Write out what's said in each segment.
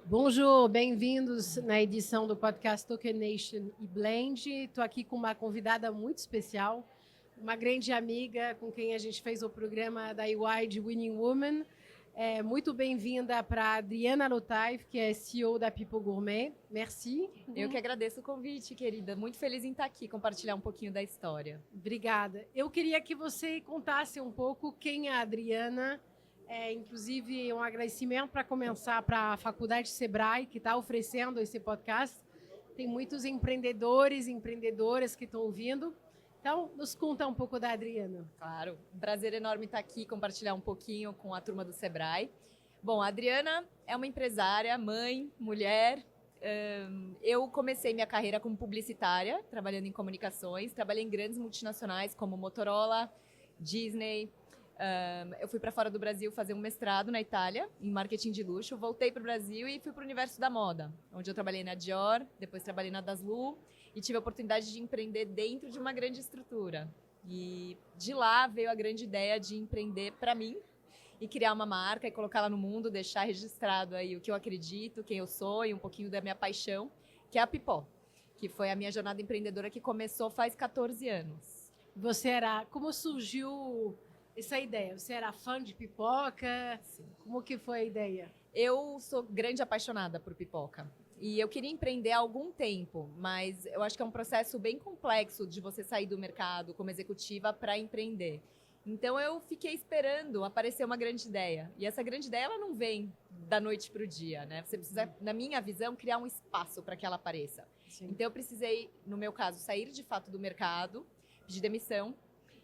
Bonjour, bem-vindos na edição do podcast Token Nation e Blend. Estou aqui com uma convidada muito especial, uma grande amiga com quem a gente fez o programa da EY de Winning Woman. Muito bem-vinda para a Adriana Lotaif, que é CEO da People Gourmet. Merci. Eu que agradeço o convite, querida. Muito feliz em estar aqui, compartilhar um pouquinho da história. Obrigada. Eu queria que você contasse um pouco quem é a Adriana. Inclusive, um agradecimento para começar para a Faculdade Sebrae, que está oferecendo esse podcast. Tem muitos empreendedores e empreendedoras que estão ouvindo. Então, nos conta um pouco da Adriana. Claro, um prazer enorme estar aqui, compartilhar um pouquinho com a turma do Sebrae. Bom, a Adriana é uma empresária, mãe, mulher. Eu comecei minha carreira como publicitária, trabalhando em comunicações. Trabalhei em grandes multinacionais como Motorola, Disney. Eu fui para fora do Brasil fazer um mestrado na Itália, em marketing de luxo. Voltei para o Brasil e fui para o universo da moda, onde eu trabalhei na Dior, depois trabalhei na Daslu e tive a oportunidade de empreender dentro de uma grande estrutura. E de lá veio a grande ideia de empreender para mim e criar uma marca e colocá-la no mundo, deixar registrado aí o que eu acredito, quem eu sou e um pouquinho da minha paixão, que é a Pipó, que foi a minha jornada empreendedora que começou faz 14 anos. Como surgiu essa ideia? Você era fã de pipoca? Sim. Como que foi a ideia? Eu sou grande apaixonada por pipoca. E eu queria empreender há algum tempo, mas eu acho que é um processo bem complexo de você sair do mercado como executiva para empreender. Então eu fiquei esperando aparecer uma grande ideia. E essa grande ideia ela não vem da noite para o dia, né? Você precisa, na minha visão, criar um espaço para que ela apareça. Sim. Então eu precisei, no meu caso, sair de fato do mercado, pedir demissão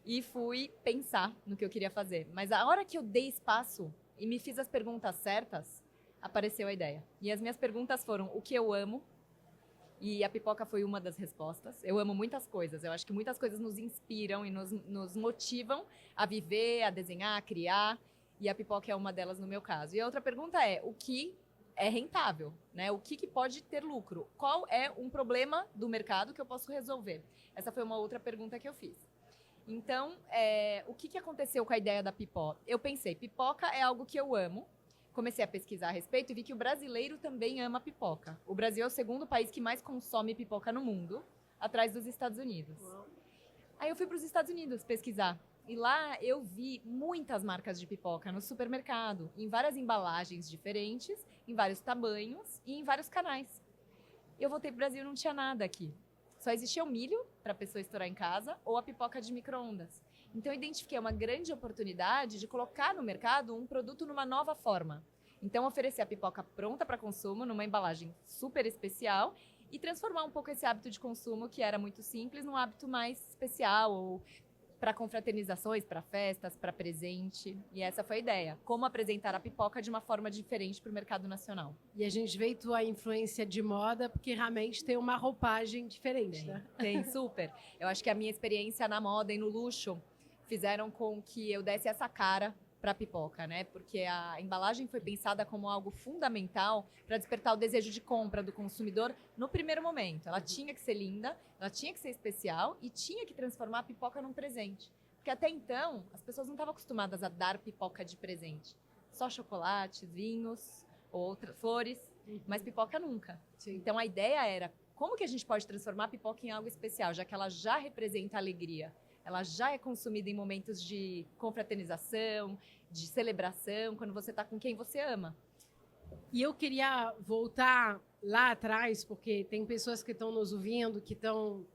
e fui pensar no que eu queria fazer. Mas a hora que eu dei espaço e me fiz as perguntas certas, apareceu a ideia. E as minhas perguntas foram o que eu amo, e a pipoca foi uma das respostas. Eu amo muitas coisas. Eu acho que muitas coisas nos inspiram e nos motivam a viver, a desenhar, a criar. E a pipoca é uma delas no meu caso. E a outra pergunta é, o que é rentável, né? O que pode ter lucro? Qual é um problema do mercado que eu posso resolver? Essa foi uma outra pergunta que eu fiz. Então, o que aconteceu com a ideia da Pipó? Eu pensei, pipoca é algo que eu amo. Comecei a pesquisar a respeito e vi que o brasileiro também ama pipoca. O Brasil é o segundo país que mais consome pipoca no mundo, atrás dos Estados Unidos. Uau. Aí eu fui para os Estados Unidos pesquisar. E lá eu vi muitas marcas de pipoca no supermercado, em várias embalagens diferentes, em vários tamanhos e em vários canais. Eu voltei para o Brasil e não tinha nada aqui. Só existia o milho para a pessoa estourar em casa ou a pipoca de micro-ondas. Então, eu identifiquei uma grande oportunidade de colocar no mercado um produto numa nova forma. Então, oferecer a pipoca pronta para consumo, numa embalagem super especial e transformar um pouco esse hábito de consumo, que era muito simples, num hábito mais especial ou para confraternizações, para festas, para presente. E essa foi a ideia. Como apresentar a pipoca de uma forma diferente para o mercado nacional. E a gente veio tua influência de moda, porque realmente tem uma roupagem diferente, né? Tem, super. Eu acho que a minha experiência na moda e no luxo fizeram com que eu desse essa cara para a pipoca, né? Porque a embalagem foi pensada como algo fundamental para despertar o desejo de compra do consumidor no primeiro momento. Ela tinha que ser linda, ela tinha que ser especial e tinha que transformar a pipoca num presente. Porque até então, as pessoas não estavam acostumadas a dar pipoca de presente. Só chocolates, vinhos, outras flores, mas pipoca nunca. Sim. Então a ideia era, como que a gente pode transformar a pipoca em algo especial, já que ela já representa alegria? Ela já é consumida em momentos de confraternização, de celebração, quando você está com quem você ama. E eu queria voltar lá atrás, porque tem pessoas que estão nos ouvindo, que estão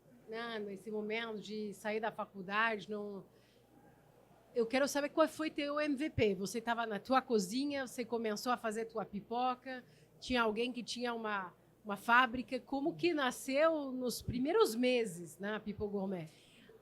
nesse momento de sair da faculdade. Eu quero saber qual foi teu MVP. Você estava na tua cozinha, você começou a fazer tua pipoca, tinha alguém que tinha uma fábrica. Como que nasceu nos primeiros meses na People Gourmet?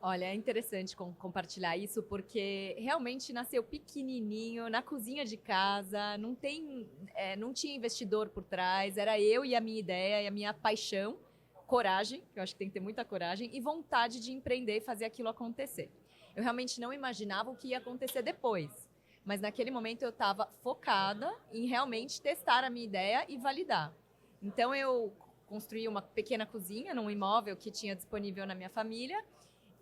Olha, é interessante compartilhar isso, porque realmente nasceu pequenininho, na cozinha de casa, não tinha investidor por trás, era eu e a minha ideia e a minha paixão, coragem, que eu acho que tem que ter muita coragem, e vontade de empreender e fazer aquilo acontecer. Eu realmente não imaginava o que ia acontecer depois, mas naquele momento eu estava focada em realmente testar a minha ideia e validar. Então eu construí uma pequena cozinha num imóvel que tinha disponível na minha família,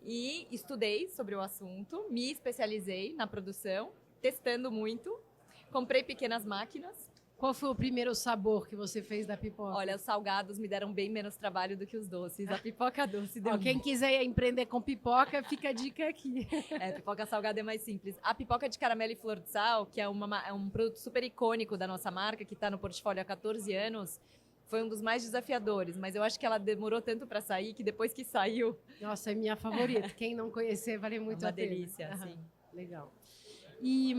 e estudei sobre o assunto, me especializei na produção, testando muito, comprei pequenas máquinas Qual foi o primeiro sabor que você fez da pipoca? Olha, os salgados me deram bem menos trabalho do que os doces. A pipoca doce deu. Quem quiser empreender com pipoca, fica a dica aqui. Pipoca salgada é mais simples. A pipoca de caramelo e flor de sal, que é um produto super icônico da nossa marca, que está no portfólio há 14 anos, foi um dos mais desafiadores. Mas eu acho que ela demorou tanto para sair, que depois que saiu... Nossa, é minha favorita. Quem não conhecer, vale muito a pena. Uma delícia, sim. Legal. E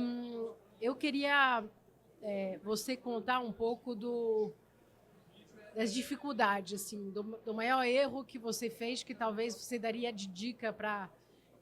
eu queria... você contar um pouco das dificuldades, assim, do maior erro que você fez, que talvez você daria de dica para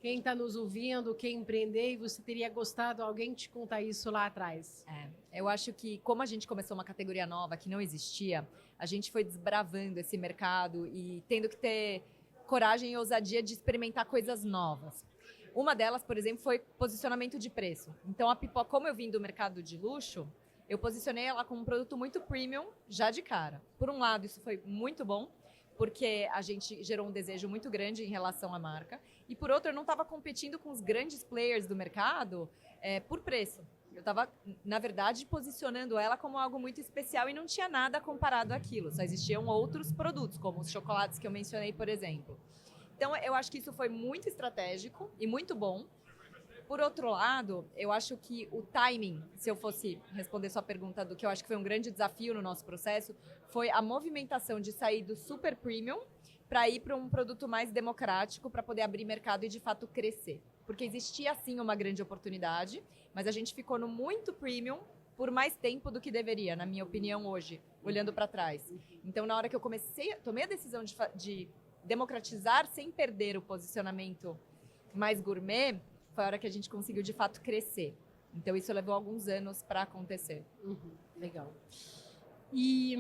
quem está nos ouvindo, quem empreender, e você teria gostado alguém te contar isso lá atrás. Eu acho que, como a gente começou uma categoria nova que não existia, a gente foi desbravando esse mercado e tendo que ter coragem e ousadia de experimentar coisas novas. Uma delas, por exemplo, foi posicionamento de preço. Então, a pipoca, como eu vim do mercado de luxo, eu posicionei ela como um produto muito premium, já de cara. Por um lado, isso foi muito bom, porque a gente gerou um desejo muito grande em relação à marca. E por outro, eu não estava competindo com os grandes players do mercado por preço. Eu estava, na verdade, posicionando ela como algo muito especial e não tinha nada comparado àquilo. Só existiam outros produtos, como os chocolates que eu mencionei, por exemplo. Então, eu acho que isso foi muito estratégico e muito bom. Por outro lado, eu acho que o timing, se eu fosse responder sua pergunta do que eu acho que foi um grande desafio no nosso processo, foi a movimentação de sair do super premium para ir para um produto mais democrático, para poder abrir mercado e, de fato, crescer. Porque existia, sim, uma grande oportunidade, mas a gente ficou no muito premium por mais tempo do que deveria, na minha opinião, hoje, olhando para trás. Então, na hora que eu tomei a decisão de democratizar sem perder o posicionamento mais gourmet, foi a hora que a gente conseguiu, de fato, crescer. Então, isso levou alguns anos para acontecer. Legal. E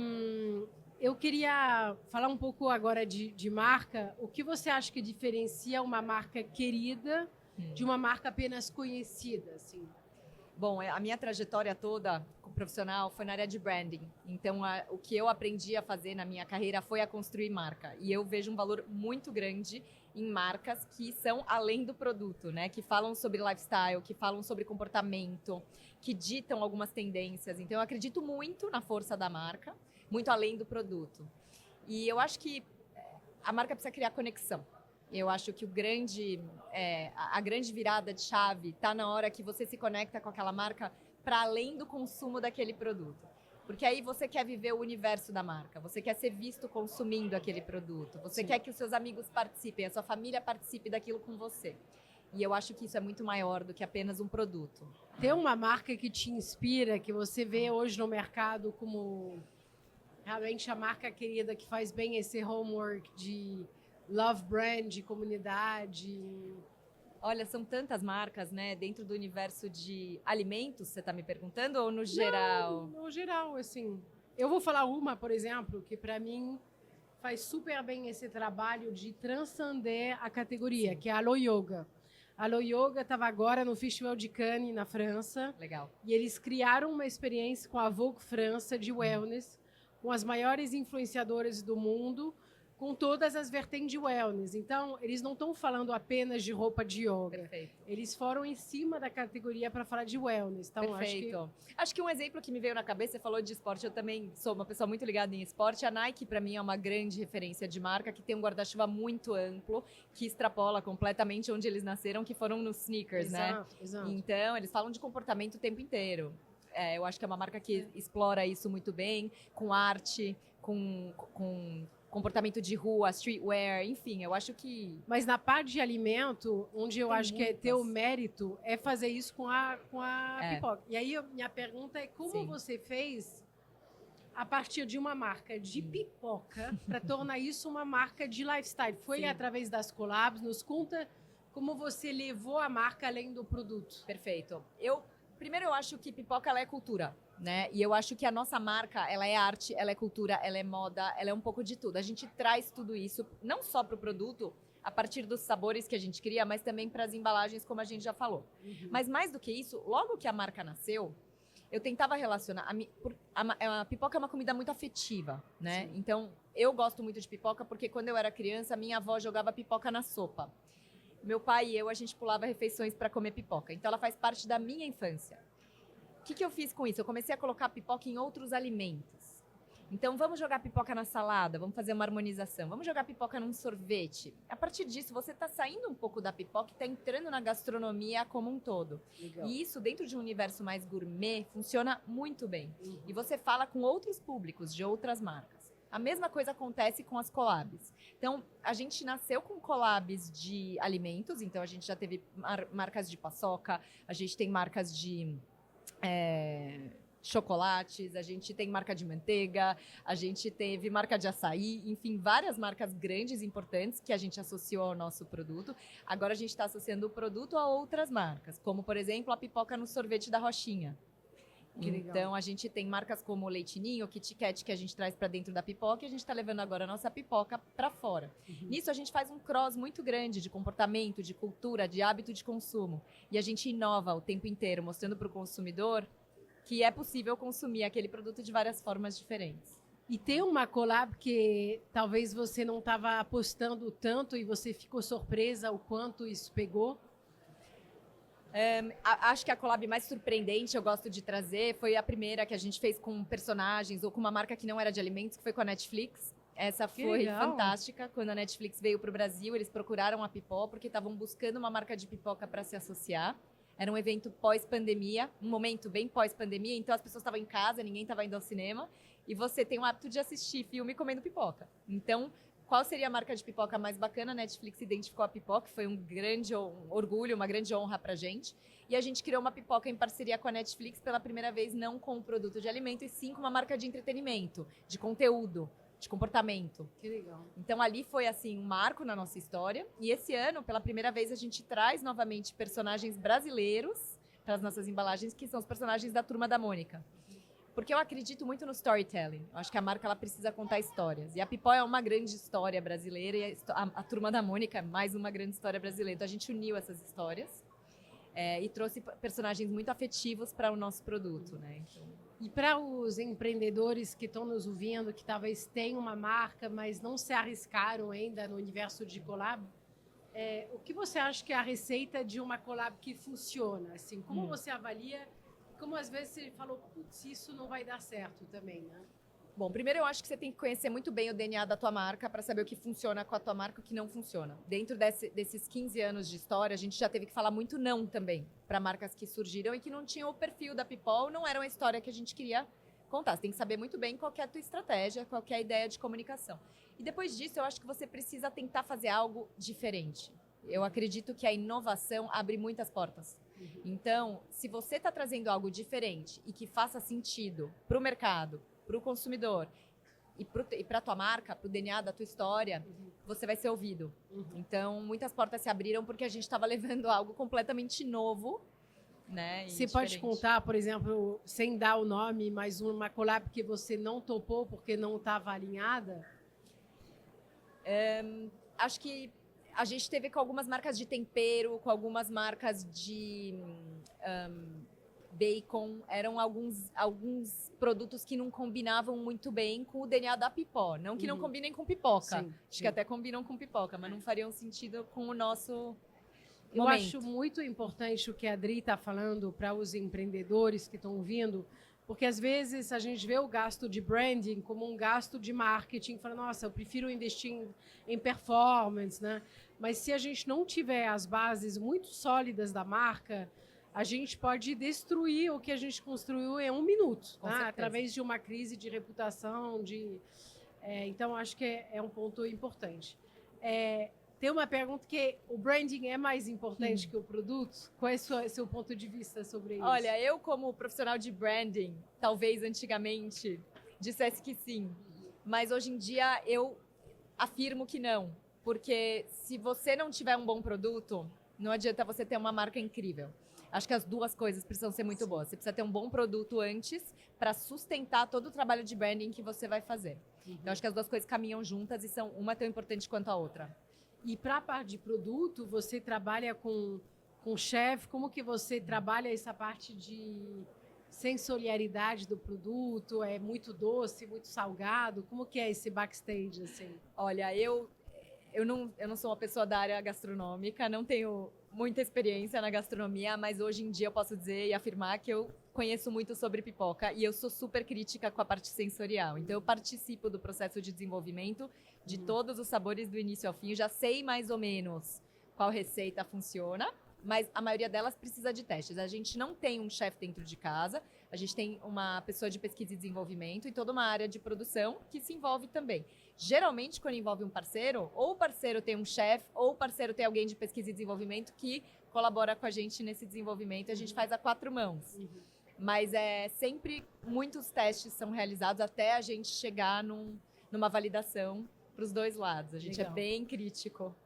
eu queria falar um pouco agora de marca. O que você acha que diferencia uma marca querida de uma marca apenas conhecida, assim? Bom, a minha trajetória toda profissional foi na área de branding. Então, o que eu aprendi a fazer na minha carreira foi a construir marca. E eu vejo um valor muito grande em marcas que são além do produto, né? Que falam sobre lifestyle, que falam sobre comportamento, que ditam algumas tendências. Então, eu acredito muito na força da marca, muito além do produto. E eu acho que a marca precisa criar conexão. Eu acho que a grande virada de chave está na hora que você se conecta com aquela marca para além do consumo daquele produto. Porque aí você quer viver o universo da marca, você quer ser visto consumindo aquele produto, você quer que os seus amigos participem, a sua família participe daquilo com você. E eu acho que isso é muito maior do que apenas um produto. Tem uma marca que te inspira, que você vê hoje no mercado como realmente a marca querida que faz bem esse homework de love brand, de comunidade? Olha, são tantas marcas, né? Dentro do universo de alimentos, você está me perguntando, ou no geral? Não, no geral, assim. Eu vou falar uma, por exemplo, que para mim faz super bem esse trabalho de transcender a categoria, que é a Alo Yoga. A Alo Yoga estava agora no Festival de Cannes, na França. Legal. E eles criaram uma experiência com a Vogue França de wellness, com as maiores influenciadoras do mundo, com todas as vertentes de wellness. Então, eles não estão falando apenas de roupa de yoga. Perfeito. Eles foram em cima da categoria para falar de wellness. Então, perfeito. Acho que um exemplo que me veio na cabeça, você falou de esporte, eu também sou uma pessoa muito ligada em esporte. A Nike, para mim, é uma grande referência de marca, que tem um guarda-chuva muito amplo, que extrapola completamente onde eles nasceram, que foram nos sneakers, né? Exato. Então, eles falam de comportamento o tempo inteiro. Eu acho que é uma marca que explora isso muito bem, com arte, com comportamento de rua, streetwear, enfim, eu acho que... Mas na parte de alimento, onde eu acho que é teu mérito, é fazer isso com a pipoca. E aí, minha pergunta é como você fez a partir de uma marca de pipoca para tornar isso uma marca de lifestyle? Foi através das collabs? Nos conta como você levou a marca além do produto. Perfeito. Primeiro, eu acho que pipoca, ela é cultura, né? E eu acho que a nossa marca, ela é arte, ela é cultura, ela é moda, ela é um pouco de tudo. A gente traz tudo isso, não só para o produto, a partir dos sabores que a gente cria, mas também para as embalagens, como a gente já falou. Mas mais do que isso, logo que a marca nasceu, eu tentava relacionar... A pipoca é uma comida muito afetiva, né? Sim. Então, eu gosto muito de pipoca porque quando eu era criança, minha avó jogava pipoca na sopa. Meu pai e eu, a gente pulava refeições para comer pipoca. Então, ela faz parte da minha infância. que eu fiz com isso? Eu comecei a colocar pipoca em outros alimentos. Então, vamos jogar pipoca na salada, vamos fazer uma harmonização. Vamos jogar pipoca num sorvete. A partir disso, você está saindo um pouco da pipoca e está entrando na gastronomia como um todo. Legal. E isso, dentro de um universo mais gourmet, funciona muito bem. E você fala com outros públicos de outras marcas. A mesma coisa acontece com as collabs. Então, a gente nasceu com collabs de alimentos. Então, a gente já teve marcas de paçoca, a gente tem marcas de... chocolates, a gente tem marca de manteiga, a gente teve marca de açaí, enfim, várias marcas grandes e importantes que a gente associou ao nosso produto. Agora a gente está associando o produto a outras marcas, como, por exemplo, a pipoca no sorvete da Roxinha. Então, a gente tem marcas como o Leitinho, o Kit Kat, que a gente traz para dentro da pipoca, e a gente está levando agora a nossa pipoca para fora. Nisso, a gente faz um cross muito grande de comportamento, de cultura, de hábito de consumo. E a gente inova o tempo inteiro, mostrando para o consumidor que é possível consumir aquele produto de várias formas diferentes. E tem uma collab que talvez você não estava apostando tanto e você ficou surpresa o quanto isso pegou? Acho que a collab mais surpreendente, eu gosto de trazer, foi a primeira que a gente fez com personagens ou com uma marca que não era de alimentos, que foi com a Netflix. Essa foi fantástica. Quando a Netflix veio para o Brasil, eles procuraram a Pipó porque estavam buscando uma marca de pipoca para se associar. Era um evento pós-pandemia, um momento bem pós-pandemia, então as pessoas estavam em casa, ninguém estava indo ao cinema, e você tem o hábito de assistir filme comendo pipoca. Então, qual seria a marca de pipoca mais bacana? A Netflix identificou a pipoca, foi um grande orgulho, uma grande honra pra gente. E a gente criou uma pipoca em parceria com a Netflix pela primeira vez, não com um produto de alimento, e sim com uma marca de entretenimento, de conteúdo, de comportamento. Que legal. Então, ali foi, assim, um marco na nossa história. E esse ano, pela primeira vez, a gente traz novamente personagens brasileiros para as nossas embalagens, que são os personagens da Turma da Mônica. Porque eu acredito muito no storytelling. Eu acho que a marca ela precisa contar histórias. E a Pipó é uma grande história brasileira e a Turma da Mônica é mais uma grande história brasileira. Então, a gente uniu essas histórias e trouxe personagens muito afetivos para o nosso produto, né? Então... E para os empreendedores que estão nos ouvindo, que talvez tenham uma marca, mas não se arriscaram ainda no universo de collab, o que você acha que é a receita de uma collab que funciona? Assim, como você avalia? Como às vezes você falou, putz, isso não vai dar certo também, né? Bom, primeiro eu acho que você tem que conhecer muito bem o DNA da tua marca para saber o que funciona com a tua marca e o que não funciona. Dentro desses 15 anos de história, a gente já teve que falar muito não também para marcas que surgiram e que não tinham o perfil da Pipó, não era uma história que a gente queria contar. Você tem que saber muito bem qual que é a tua estratégia, qual que é a ideia de comunicação. E depois disso, eu acho que você precisa tentar fazer algo diferente. Eu acredito que a inovação abre muitas portas. Então, se você está trazendo algo diferente e que faça sentido para o mercado, para o consumidor e para a tua marca, para o DNA da tua história, você vai ser ouvido. Então, muitas portas se abriram porque a gente estava levando algo completamente novo, né? Você pode contar, por exemplo, sem dar o nome, mas uma collab que você não topou porque não estava alinhada? Acho que a gente teve com algumas marcas de tempero, com algumas marcas de bacon. Eram alguns produtos que não combinavam muito bem com o DNA da Pipó. Não que não combinem com pipoca. Acho que até combinam com pipoca, mas não fariam sentido com o nosso Eu acho muito importante o que a Adri está falando para os empreendedores que estão ouvindo, porque às vezes a gente vê o gasto de branding como um gasto de marketing, fala, nossa, eu prefiro investir em performance, né? Mas se a gente não tiver as bases muito sólidas da marca, a gente pode destruir o que a gente construiu em 1 minuto, né? Através de uma crise de reputação. Então, acho que é um ponto importante. Tem uma pergunta que o branding é mais importante que o produto? Qual é o seu ponto de vista sobre isso? Olha, eu como profissional de branding, talvez antigamente dissesse que sim, mas hoje em dia eu afirmo que não, porque se você não tiver um bom produto, não adianta você ter uma marca incrível. Acho que as duas coisas precisam ser muito boas. Você precisa ter um bom produto antes para sustentar todo o trabalho de branding que você vai fazer. Então, acho que as duas coisas caminham juntas e são uma tão importante quanto a outra. E para a parte de produto, você trabalha com chefe? Como que você trabalha essa parte de sensorialidade do produto? É muito doce, muito salgado? Como que é esse backstage, assim? Olha, eu não sou uma pessoa da área gastronômica, não tenho muita experiência na gastronomia, mas hoje em dia eu posso dizer e afirmar que eu conheço muito sobre pipoca e eu sou super crítica com a parte sensorial. Então, eu participo do processo de desenvolvimento de todos os sabores do início ao fim. Eu já sei mais ou menos qual receita funciona, mas a maioria delas precisa de testes. A gente não tem um chefe dentro de casa, a gente tem uma pessoa de pesquisa e desenvolvimento e toda uma área de produção que se envolve também. Geralmente, quando envolve um parceiro, ou o parceiro tem um chefe, ou o parceiro tem alguém de pesquisa e desenvolvimento que colabora com a gente nesse desenvolvimento. A gente faz a 4 mãos. Mas sempre muitos testes são realizados até a gente chegar numa validação para os 2 lados. A gente Legal. é bem crítico.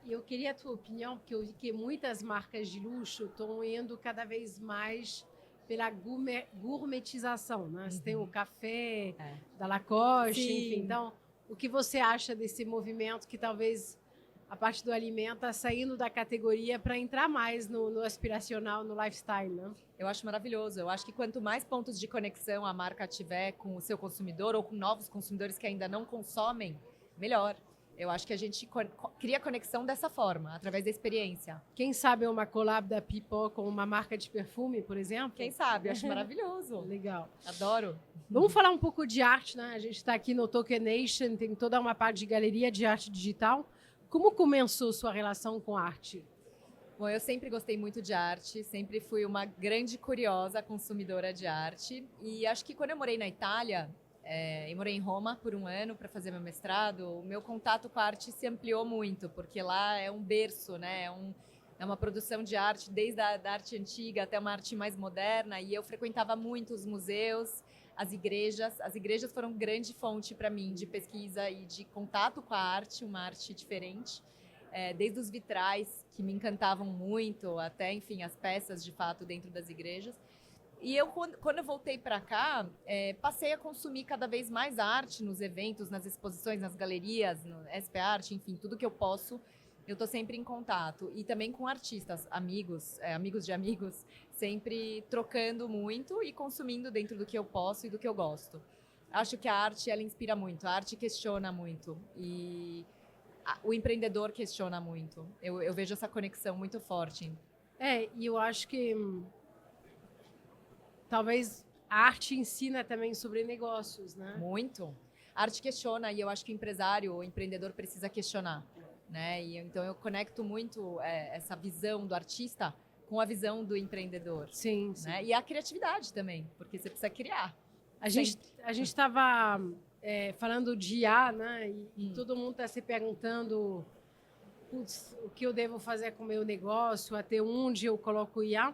Eu queria a tua opinião, porque eu vi que muitas marcas de luxo estão indo cada vez mais pela gourmetização, né? Você tem o café da Lacoste, Sim. enfim. Então, o que você acha desse movimento que talvez a parte do alimento está saindo da categoria para entrar mais no aspiracional, no lifestyle, né? Eu acho maravilhoso. Eu acho que quanto mais pontos de conexão a marca tiver com o seu consumidor ou com novos consumidores que ainda não consomem, melhor. Eu acho que a gente cria conexão dessa forma, através da experiência. Quem sabe uma collab da Pipo com uma marca de perfume, por exemplo? Quem sabe? Eu acho maravilhoso. Legal. Adoro. Vamos falar um pouco de arte, né? A gente está aqui no Token Nation, tem toda uma parte de galeria de arte digital. Como começou sua relação com arte? Bom, eu sempre gostei muito de arte, sempre fui uma grande curiosa consumidora de arte. E acho que quando eu morei na Itália, eu morei em Roma por 1 ano para fazer meu mestrado, o meu contato com a arte se ampliou muito, porque lá é um berço, né? É uma produção de arte, desde a da arte antiga até uma arte mais moderna, e eu frequentava muito os museus, as igrejas. As igrejas foram grande fonte para mim de pesquisa e de contato com a arte, uma arte diferente. Desde os vitrais, que me encantavam muito, até, enfim, as peças, de fato, dentro das igrejas. E eu, quando eu voltei para cá, passei a consumir cada vez mais arte nos eventos, nas exposições, nas galerias, no SP Art, enfim, tudo que eu posso, eu estou sempre em contato. E também com artistas, amigos, amigos de amigos, sempre trocando muito e consumindo dentro do que eu posso e do que eu gosto. Acho que a arte, ela inspira muito, a arte questiona muito e o empreendedor questiona muito. Eu vejo essa conexão muito forte. E eu acho que talvez a arte ensina também sobre negócios, né? Muito. A arte questiona e eu acho que o empresário, o empreendedor precisa questionar, né? E então eu conecto muito essa visão do artista com a visão do empreendedor. Sim, né? sim. E a criatividade também, porque você precisa criar. A gente estava falando de IA, né? E todo mundo está se perguntando, putz, o que eu devo fazer com o meu negócio, até onde eu coloco IA.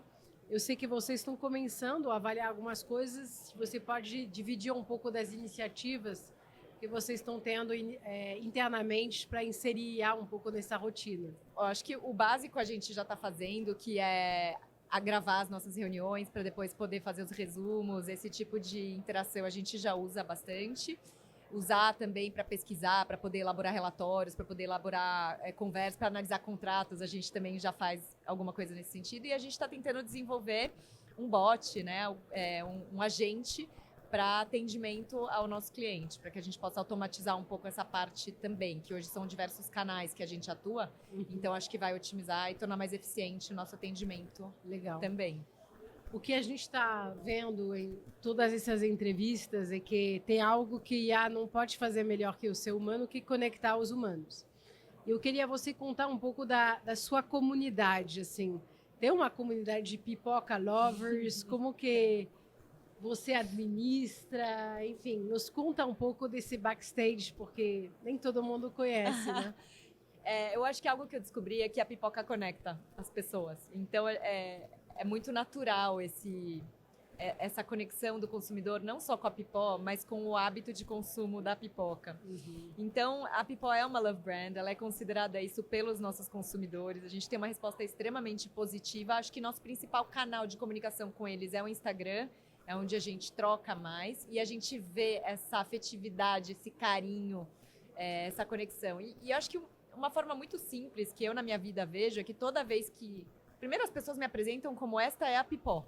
Eu sei que vocês estão começando a avaliar algumas coisas. Você pode dividir um pouco das iniciativas que vocês estão tendo internamente para inserir IA um pouco nessa rotina? Eu acho que o básico a gente já está fazendo, que é a gravar as nossas reuniões para depois poder fazer os resumos. Esse tipo de interação a gente já usa bastante. Usar também para pesquisar, para poder elaborar relatórios, para poder elaborar conversas, para analisar contratos. A gente também já faz alguma coisa nesse sentido. E a gente está tentando desenvolver um bot, né? Um agente para atendimento ao nosso cliente, para que a gente possa automatizar um pouco essa parte também, que hoje são diversos canais que a gente atua. Então, acho que vai otimizar e tornar mais eficiente o nosso atendimento. Legal. Também. O que a gente está vendo em todas essas entrevistas é que tem algo que IA não pode fazer melhor que o ser humano, que conectar os humanos. Eu queria você contar um pouco da sua comunidade, assim. Tem uma comunidade de pipoca lovers, como que você administra, enfim, nos conta um pouco desse backstage, porque nem todo mundo conhece, né? Eu acho que algo que eu descobri é que a pipoca conecta as pessoas. Então, é muito natural essa conexão do consumidor, não só com a Pipó, mas com o hábito de consumo da pipoca. Então, a Pipó é uma love brand, ela é considerada isso pelos nossos consumidores. A gente tem uma resposta extremamente positiva. Acho que nosso principal canal de comunicação com eles é o Instagram, é onde a gente troca mais e a gente vê essa afetividade, esse carinho, essa conexão. E acho que uma forma muito simples que eu na minha vida vejo é que toda vez que... Primeiro as pessoas me apresentam como esta é a Pipó.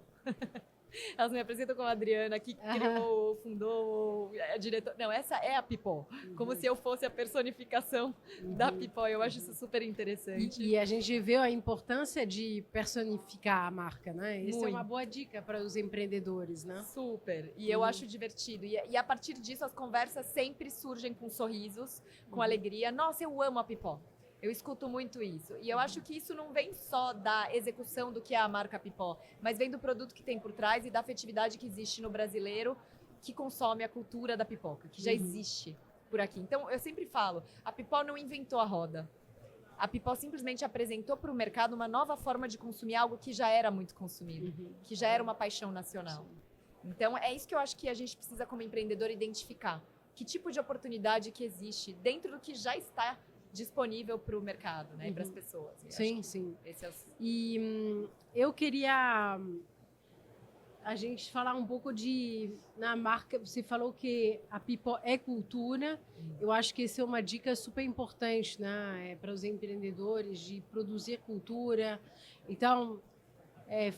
Elas me apresentam como a Adriana, que criou, fundou, é diretora. Não, essa é a Pipó. Como se eu fosse a personificação da Pipó. Eu acho isso super interessante. E a gente vê a importância de personificar a marca, né? Essa é uma boa dica para os empreendedores, né? Super. E eu acho divertido. E a partir disso, as conversas sempre surgem com sorrisos, com alegria. Nossa, eu amo a Pipó. Eu escuto muito isso. E eu acho que isso não vem só da execução do que é a marca Pipó, mas vem do produto que tem por trás e da afetividade que existe no brasileiro que consome a cultura da pipoca, que já existe por aqui. Então, eu sempre falo, a Pipó não inventou a roda. A Pipó simplesmente apresentou para o mercado uma nova forma de consumir algo que já era muito consumido, que já era uma paixão nacional. Então, é isso que eu acho que a gente precisa, como empreendedor, identificar. Que tipo de oportunidade que existe dentro do que já está disponível para o mercado, né, e para as pessoas. Sim, sim. Esse é E eu queria a gente falar um pouco na marca. Você falou que a Pipó é cultura. Eu acho que essa é uma dica super importante, né, para os empreendedores de produzir cultura. Então,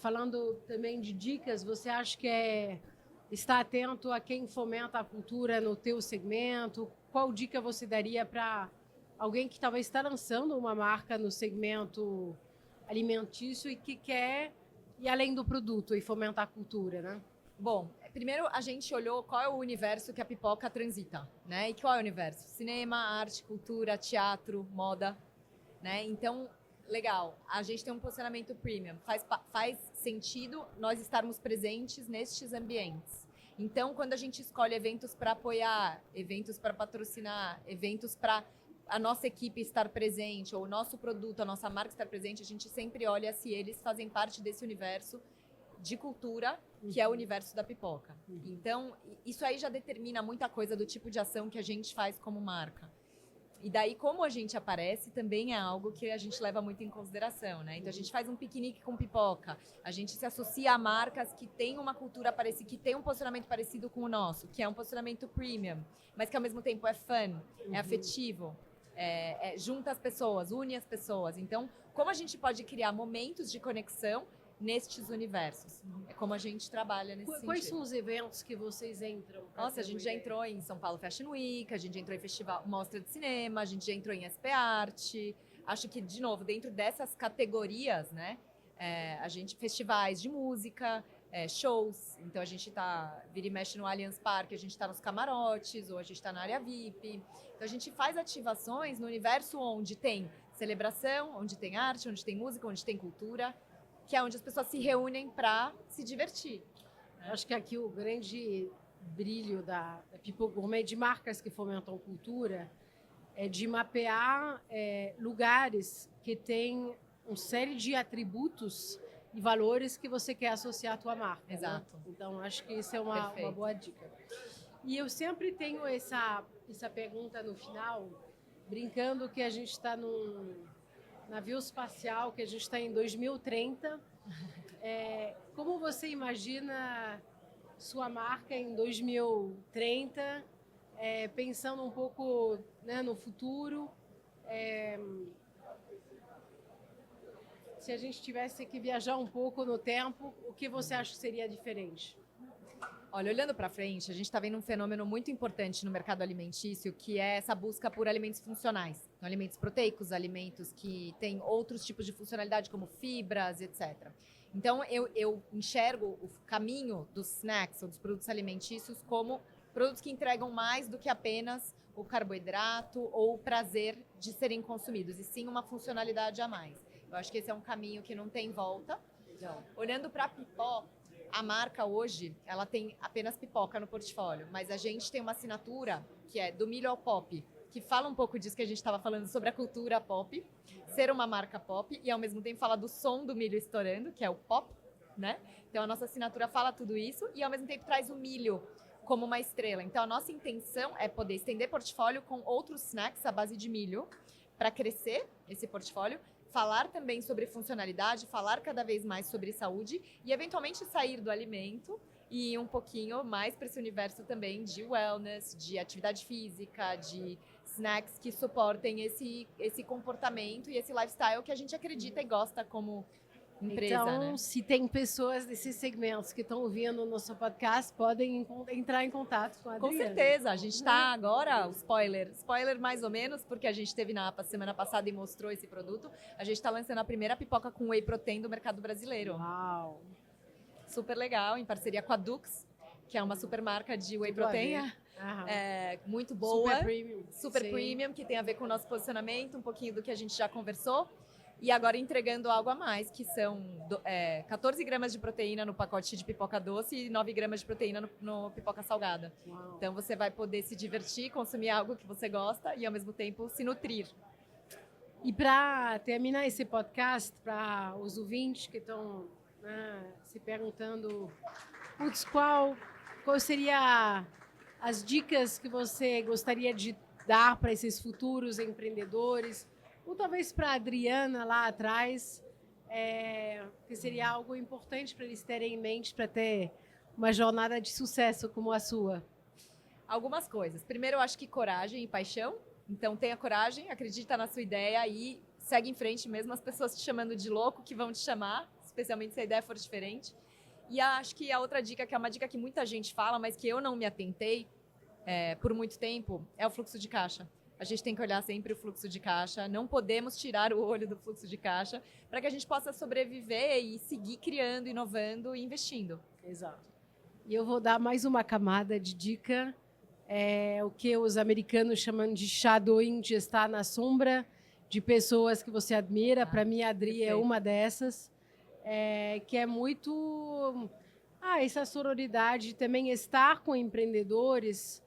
falando também de dicas, você acha que estar atento a quem fomenta a cultura no teu segmento? Qual dica você daria para alguém que talvez está lançando uma marca no segmento alimentício e que quer ir além do produto e fomentar a cultura, né? Bom, primeiro a gente olhou qual é o universo que a pipoca transita, né? E qual é o universo? Cinema, arte, cultura, teatro, moda, né? Então, legal, a gente tem um posicionamento premium. Faz sentido nós estarmos presentes nestes ambientes. Então, quando a gente escolhe eventos para apoiar, eventos para patrocinar, eventos para a nossa equipe estar presente, ou o nosso produto, a nossa marca estar presente, a gente sempre olha se eles fazem parte desse universo de cultura, que é o universo da pipoca. Então, isso aí já determina muita coisa do tipo de ação que a gente faz como marca. E daí, como a gente aparece, também é algo que a gente leva muito em consideração, né? Então, a gente faz um piquenique com pipoca, a gente se associa a marcas que têm uma cultura parecida, que têm um posicionamento parecido com o nosso, que é um posicionamento premium, mas que ao mesmo tempo é fun, é afetivo, junta as pessoas, une as pessoas. Então, como a gente pode criar momentos de conexão nestes universos? É como a gente trabalha nesse sentido. Quais são os eventos que vocês entram? Nossa, a gente já entrou em São Paulo Fashion Week, a gente entrou em festival, mostra de cinema, a gente já entrou em SP Arte. Acho que, de novo, dentro dessas categorias, né? A gente, festivais de música, shows. Então, a gente vira e mexe no Allianz Parque, a gente está nos camarotes, ou a gente está na área VIP. Então, a gente faz ativações no universo onde tem celebração, onde tem arte, onde tem música, onde tem cultura, que é onde as pessoas se reúnem para se divertir. Acho que aqui o grande brilho da Pipoca Gourmet, de marcas que fomentam cultura, é de mapear lugares que têm uma série de atributos e valores que você quer associar à tua marca. Exato. Né? Então, acho que isso é uma boa dica. E eu sempre tenho essa pergunta no final, brincando que a gente está num navio espacial, que a gente está em 2030. Como você imagina sua marca em 2030, pensando um pouco, né, no futuro? Se a gente tivesse que viajar um pouco no tempo, o que você acha que seria diferente? Olha, olhando para frente, a gente está vendo um fenômeno muito importante no mercado alimentício, que é essa busca por alimentos funcionais. Então, alimentos proteicos, alimentos que têm outros tipos de funcionalidade, como fibras, etc. Então, eu enxergo o caminho dos snacks, ou dos produtos alimentícios, como produtos que entregam mais do que apenas o carboidrato ou o prazer de serem consumidos, e sim uma funcionalidade a mais. Eu acho que esse é um caminho que não tem volta. Então, olhando para a Pipó, a marca hoje, ela tem apenas pipoca no portfólio, mas a gente tem uma assinatura que é do milho ao pop, que fala um pouco disso que a gente estava falando sobre a cultura pop, ser uma marca pop e ao mesmo tempo fala do som do milho estourando, que é o pop, né? Então a nossa assinatura fala tudo isso e ao mesmo tempo traz o milho como uma estrela. Então a nossa intenção é poder estender portfólio com outros snacks à base de milho para crescer esse portfólio, falar também sobre funcionalidade, falar cada vez mais sobre saúde e, eventualmente, sair do alimento e ir um pouquinho mais para esse universo também de wellness, de atividade física, de snacks que suportem esse comportamento e esse lifestyle que a gente acredita e gosta como empresa, Então, né? se tem pessoas desses segmentos que estão ouvindo o nosso podcast, podem entrar em contato com a Adriana. Com certeza, a gente está agora, o spoiler mais ou menos, porque a gente esteve na APA semana passada e mostrou esse produto, a gente está lançando a primeira pipoca com whey protein do mercado brasileiro. Uau! Super legal, em parceria com a Dux, que é uma super marca de whey Tudo a protein, ver. Aham. muito boa, Super premium. super Sim. premium, que tem a ver com o nosso posicionamento, um pouquinho do que a gente já conversou. E agora entregando algo a mais, que são 14 gramas de proteína no pacote de pipoca doce e 9 gramas de proteína no pipoca salgada. Uau. Então você vai poder se divertir, consumir algo que você gosta e ao mesmo tempo se nutrir. E para terminar esse podcast, para os ouvintes que estão se perguntando, putz, qual seria as dicas que você gostaria de dar para esses futuros empreendedores, ou talvez para a Adriana lá atrás, que seria algo importante para eles terem em mente para ter uma jornada de sucesso como a sua? Algumas coisas. Primeiro, eu acho que coragem e paixão. Então, tenha coragem, acredita na sua ideia e segue em frente, mesmo as pessoas te chamando de louco, que vão te chamar, especialmente se a ideia for diferente. E acho que a outra dica, que é uma dica que muita gente fala, mas que eu não me atentei por muito tempo, é o fluxo de caixa. A gente tem que olhar sempre o fluxo de caixa, não podemos tirar o olho do fluxo de caixa para que a gente possa sobreviver e seguir criando, inovando e investindo. Exato. E eu vou dar mais uma camada de dica, o que os americanos chamam de shadowing, de estar na sombra de pessoas que você admira. Para mim, a Adri é uma dessas, que é muito... essa sororidade, também estar com empreendedores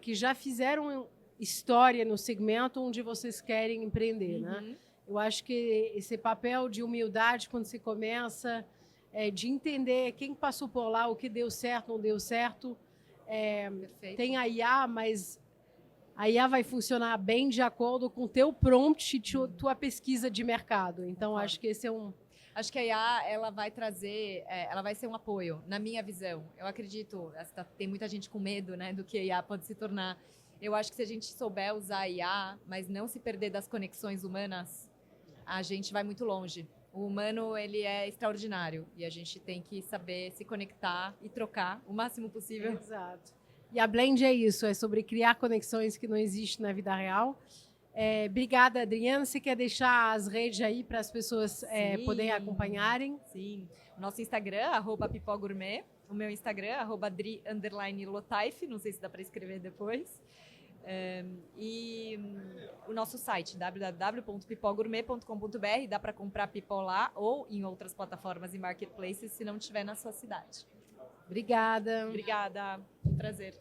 que já fizeram história no segmento onde vocês querem empreender, né? Eu acho que esse papel de humildade quando se começa, de entender quem passou por lá, o que deu certo, não deu certo. Perfeito. Tem a IA, mas a IA vai funcionar bem de acordo com o teu prompt e tua pesquisa de mercado. Então, acho que esse é um... Acho que a IA, ela vai trazer, ela vai ser um apoio, na minha visão. Eu acredito, tem muita gente com medo, né, do que a IA pode se tornar. Eu acho que se a gente souber usar a IA, mas não se perder das conexões humanas, a gente vai muito longe. O humano, ele é extraordinário e a gente tem que saber se conectar e trocar o máximo possível. Exato. E a Blend é isso, é sobre criar conexões que não existem na vida real. Obrigada, Adriana. Você quer deixar as redes aí para as pessoas poderem acompanharem? Sim. O nosso Instagram, @pipogourmet. O meu Instagram, @dri_lotaif. Não sei se dá para escrever depois. E o nosso site, www.pipogourmet.com.br. Dá para comprar pipó lá ou em outras plataformas e marketplaces, se não tiver na sua cidade. Obrigada. Obrigada. Um prazer.